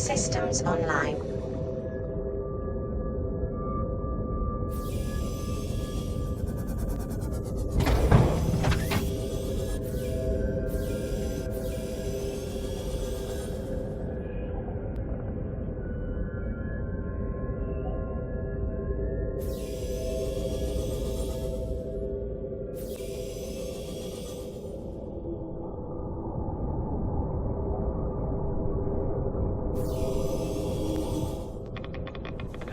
systems online.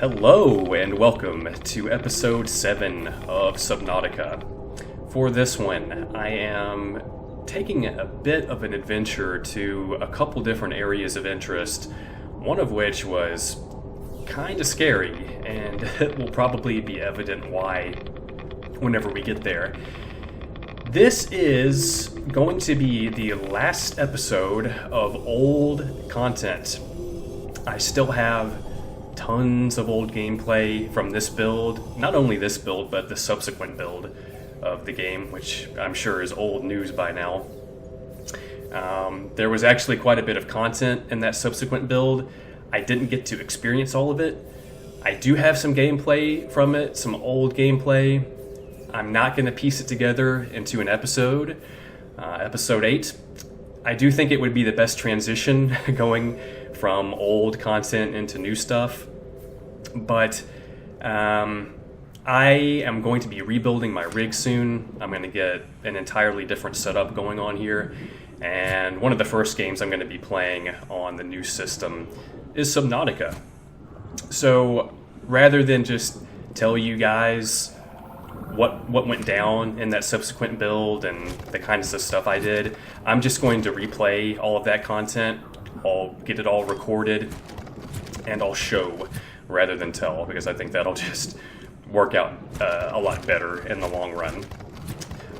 Hello and welcome to episode 7 of Subnautica. For this one, I am taking a bit of an adventure to a couple different areas of interest, one of which was kind of scary, and it will probably be evident why whenever we get there. This is going to be the last episode of old content. I still have tons of old gameplay from this build, not only this build, but the subsequent build of the game, which I'm sure is old news by now. There was actually quite a bit of content in that subsequent build. I didn't get to experience all of it. I do have some gameplay from it, some old gameplay. I'm not going to piece it together into an episode, episode 8. I do think it would be the best transition going from old content into new stuff, but I am going to be rebuilding my rig soon. I'm going to get an entirely different setup going on here, and one of the first games I'm going to be playing on the new system is Subnautica. So rather than just tell you guys what went down in that subsequent build and the kinds of stuff I did, I'm just going to replay all of that content. I'll get it all recorded and I'll show rather than tell, because I think that'll just work out a lot better in the long run.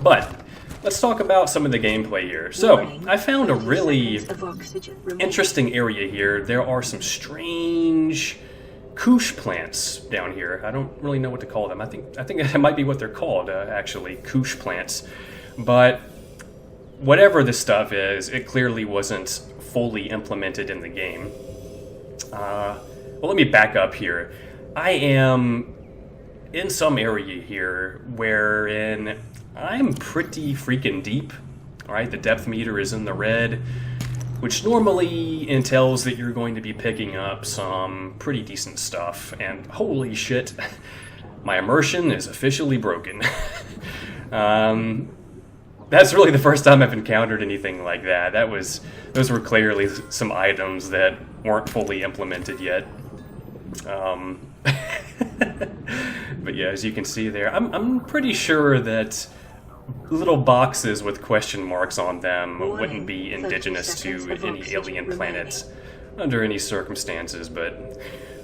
But let's talk about some of the gameplay here. So I found a really interesting area here. There are some strange couche plants down here. I don't really know what to call them. I think that might be what they're called, actually, couche plants. But whatever this stuff is, it clearly wasn't fully implemented in the game. Well, let me back up here. I am in some area here wherein I'm pretty freaking deep. All right, the depth meter is in the red, which normally entails that you're going to be picking up some pretty decent stuff. And holy shit, my immersion is officially broken. That's really the first time I've encountered anything like that. Those were clearly some items that weren't fully implemented yet. But yeah, as you can see there, I'm pretty sure that little boxes with question marks on them wouldn't be indigenous to any alien planet under any circumstances, but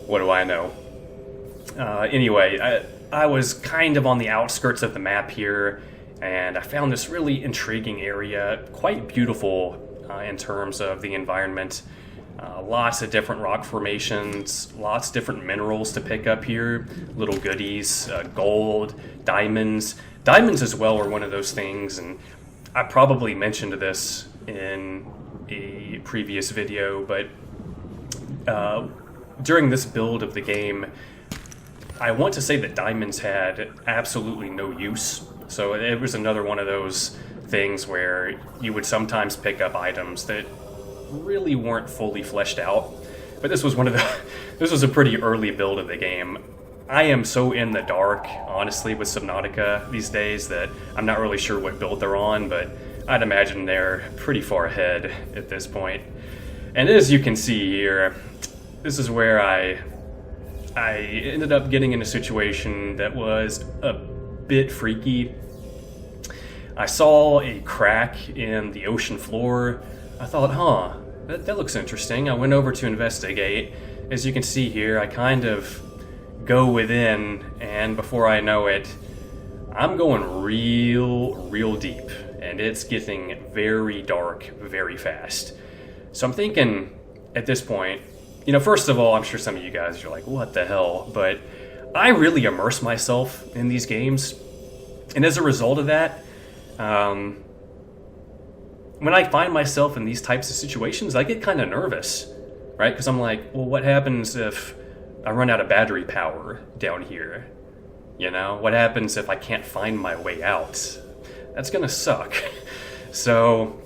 what do I know? Anyway, I was kind of on the outskirts of the map here, and I found this really intriguing area, quite beautiful in terms of the environment. Lots of different rock formations, lots of different minerals to pick up here, little goodies, gold, diamonds. Diamonds as well are one of those things, and I probably mentioned this in a previous video, but during this build of the game, I want to say that diamonds had absolutely no use. So it was another one of those things where you would sometimes pick up items that really weren't fully fleshed out. But this was this was a pretty early build of the game. I am so in the dark, honestly, with Subnautica these days that I'm not really sure what build they're on, but I'd imagine they're pretty far ahead at this point. And as you can see here, this is where I ended up getting in a situation that was a bit freaky. I saw a crack in the ocean floor. I thought, that looks interesting. I went over to investigate. As you can see here, I kind of go within, and before I know it, I'm going real deep, and it's getting very dark very fast. So I'm thinking at this point, first of all, I'm sure some of you guys are like, what the hell? But I really immerse myself in these games, and as a result of that, when I find myself in these types of situations, I get kind of nervous. right? Because I'm like, well, what happens if I run out of battery power down here? You know, what happens if I can't find my way out? That's gonna suck. So,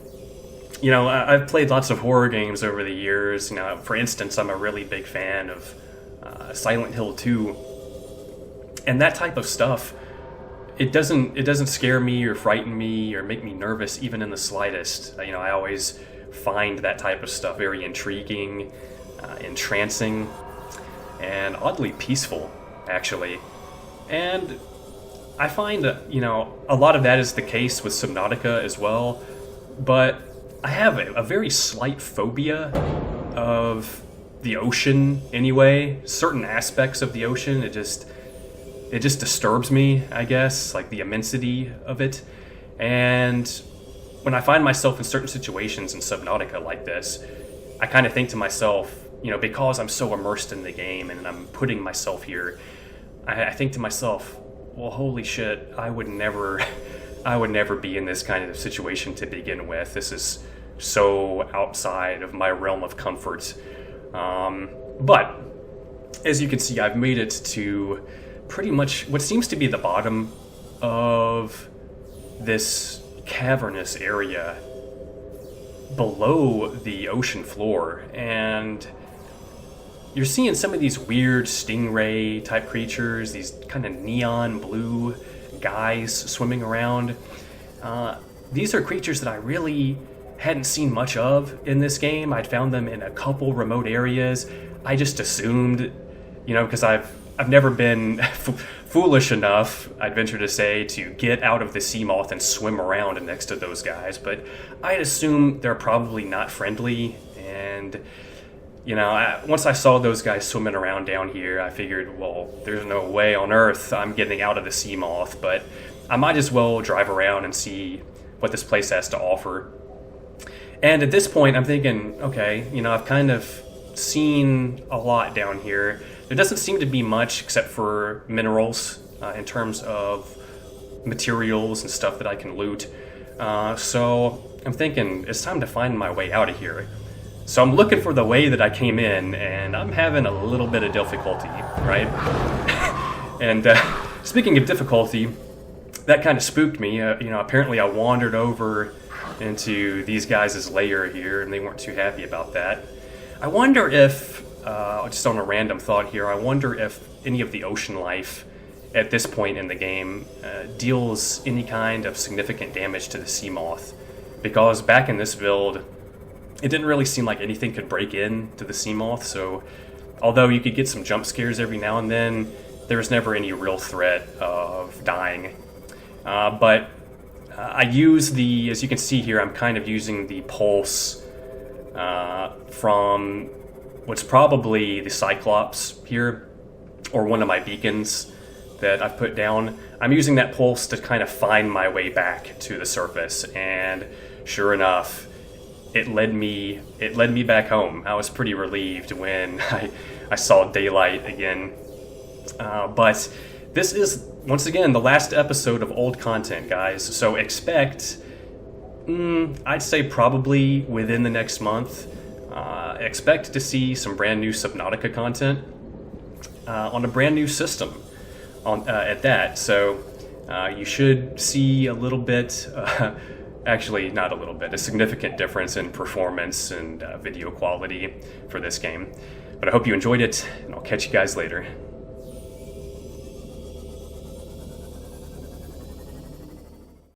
you know, I've played lots of horror games over the years. You know, for instance, I'm a really big fan of Silent Hill 2, and that type of stuff. It doesn't scare me or frighten me or make me nervous even in the slightest. You know, I always find that type of stuff very intriguing, entrancing, and oddly peaceful, actually. And I find that, you know, a lot of that is the case with Subnautica as well, but I have a very slight phobia of the ocean anyway. Certain aspects of the ocean, it just disturbs me, I guess, like the immensity of it. And when I find myself in certain situations in Subnautica like this, I kind of think to myself, you know, because I'm so immersed in the game and I'm putting myself here, I think to myself, well, holy shit, I would never be in this kind of situation to begin with. This is so outside of my realm of comfort. But as you can see, I've made it to pretty much what seems to be the bottom of this cavernous area below the ocean floor, and you're seeing some of these weird stingray type creatures, these kind of neon blue guys swimming around. These are creatures that I really hadn't seen much of in this game. I'd found them in a couple remote areas. I just assumed, you know, because I've never been foolish enough, I'd venture to say, to get out of the sea moth and swim around next to those guys, but I'd assume they're probably not friendly. And you know, once I saw those guys swimming around down here, I figured, well, there's no way on earth I'm getting out of the sea moth, but I might as well drive around and see what this place has to offer. And at this point, I'm thinking, okay, you know, I've kind of seen a lot down here. There doesn't seem to be much except for minerals in terms of materials and stuff that I can loot. So I'm thinking it's time to find my way out of here. So I'm looking for the way that I came in, and I'm having a little bit of difficulty, right? And speaking of difficulty, that kind of spooked me. You know, apparently I wandered over into these guys' lair here, and they weren't too happy about that. I wonder if, just on a random thought here, I wonder if any of the ocean life at this point in the game deals any kind of significant damage to the sea moth. Because back in this build, it didn't really seem like anything could break in to the sea moth, so although you could get some jump scares every now and then, there was never any real threat of dying. But I use the, as you can see here, I'm kind of using the pulse from what's probably the Cyclops here, or one of my beacons that I've put down. I'm using that pulse to kind of find my way back to the surface, and sure enough, it led me back home. I was pretty relieved when I saw daylight again. But this is, once again, the last episode of old content, guys. So expect, I'd say probably within the next month, expect to see some brand new Subnautica content on a brand new system at that. So you should see a little bit... Actually, not a little bit, a significant difference in performance and video quality for this game. But I hope you enjoyed it, and I'll catch you guys later.